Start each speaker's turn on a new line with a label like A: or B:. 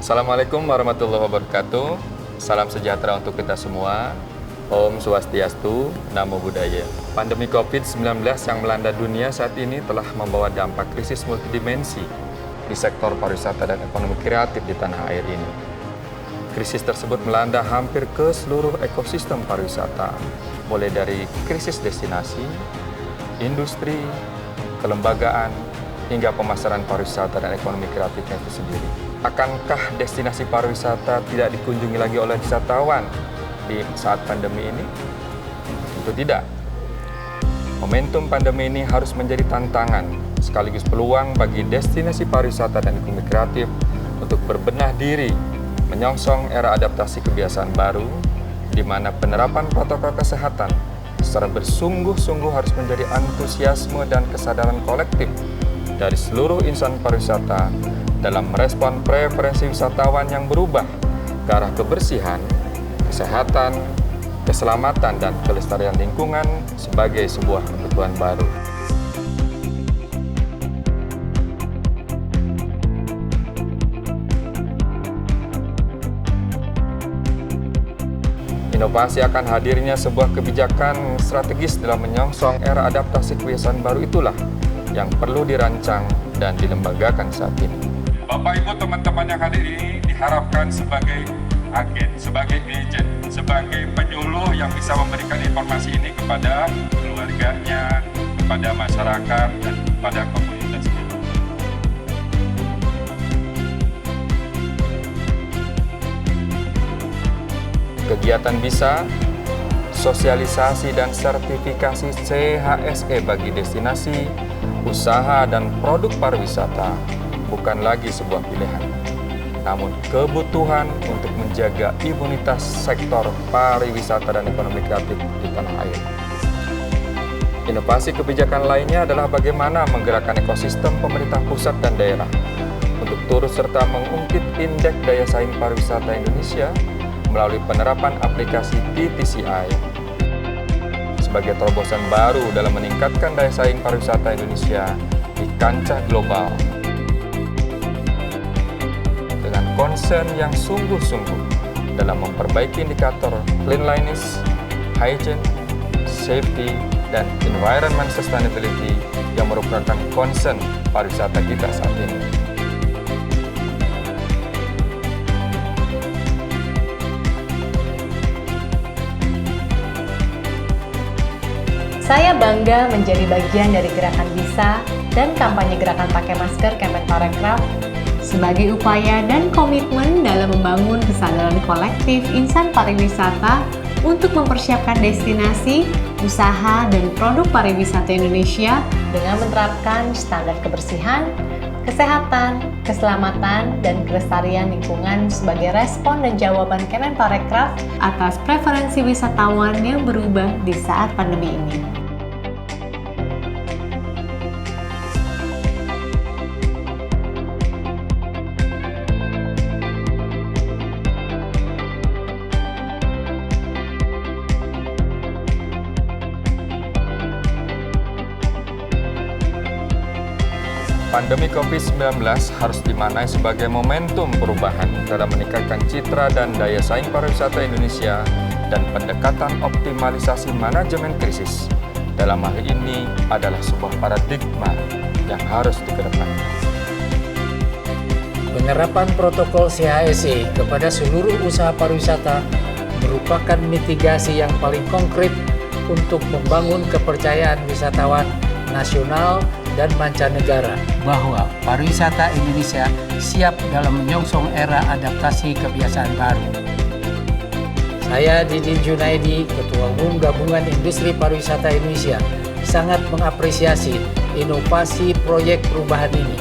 A: Assalamualaikum warahmatullahi wabarakatuh. Salam sejahtera untuk kita semua. Om Swastiastu, Namo Buddhaya. Pandemi COVID-19 yang melanda dunia saat ini telah membawa dampak krisis multidimensi di sektor pariwisata dan ekonomi kreatif di tanah air ini. Krisis tersebut melanda hampir ke seluruh ekosistem pariwisata, mulai dari krisis destinasi, industri, kelembagaan, hingga pemasaran pariwisata dan ekonomi kreatifnya itu sendiri. Akankah destinasi pariwisata tidak dikunjungi lagi oleh wisatawan di saat pandemi ini? Tentu tidak. Momentum pandemi ini harus menjadi tantangan, sekaligus peluang bagi destinasi pariwisata dan ekonomi kreatif untuk berbenah diri, menyongsong era adaptasi kebiasaan baru, di mana penerapan protokol kesehatan secara bersungguh-sungguh harus menjadi antusiasme dan kesadaran kolektif dari seluruh insan pariwisata dalam merespon preferensi wisatawan yang berubah ke arah kebersihan, kesehatan, keselamatan, dan kelestarian lingkungan sebagai sebuah kebutuhan baru. Inovasi akan hadirnya sebuah kebijakan strategis dalam menyongsong era adaptasi kebiasaan baru itulah yang perlu dirancang dan dilembagakan saat ini. Bapak Ibu teman-teman yang hadir ini diharapkan sebagai agen, sebagai agent, sebagai penyuluh yang bisa memberikan informasi ini kepada keluarganya, kepada masyarakat, dan kepada komunitasnya. Kegiatan bisa sosialisasi dan sertifikasi CHSE bagi destinasi, usaha, dan produk pariwisata bukan lagi sebuah pilihan, namun kebutuhan untuk menjaga imunitas sektor pariwisata dan ekonomi kreatif di tanah air. Inovasi kebijakan lainnya adalah bagaimana menggerakkan ekosistem pemerintah pusat dan daerah untuk turut serta mengungkit indeks daya saing pariwisata Indonesia melalui penerapan aplikasi TTCI sebagai terobosan baru dalam meningkatkan daya saing pariwisata Indonesia di kancah global. Dengan concern yang sungguh-sungguh dalam memperbaiki indikator cleanliness, hygiene, safety, dan environment sustainability yang merupakan concern pariwisata kita saat ini.
B: Saya bangga menjadi bagian dari gerakan BISA dan kampanye gerakan pakai masker Kemenparekraf sebagai upaya dan komitmen dalam membangun kesadaran kolektif insan pariwisata untuk mempersiapkan destinasi, usaha, dan produk pariwisata Indonesia dengan menerapkan standar kebersihan, kesehatan, keselamatan, dan kelestarian lingkungan sebagai respon dan jawaban Kemenparekraf atas preferensi wisatawan yang berubah di saat pandemi ini.
A: Pandemi COVID-19 harus dimaknai sebagai momentum perubahan dalam meningkatkan citra dan daya saing pariwisata Indonesia dan pendekatan optimalisasi manajemen krisis. Dalam hal ini adalah sebuah paradigma yang harus dikedepankan.
C: Penerapan protokol CHSE kepada seluruh usaha pariwisata merupakan mitigasi yang paling konkret untuk membangun kepercayaan wisatawan nasional dan mancanegara bahwa pariwisata Indonesia siap dalam menyongsong era adaptasi kebiasaan baru. Saya Didin Junaidi, Ketua Umum Gabungan Industri Pariwisata Indonesia, sangat mengapresiasi inovasi proyek perubahan ini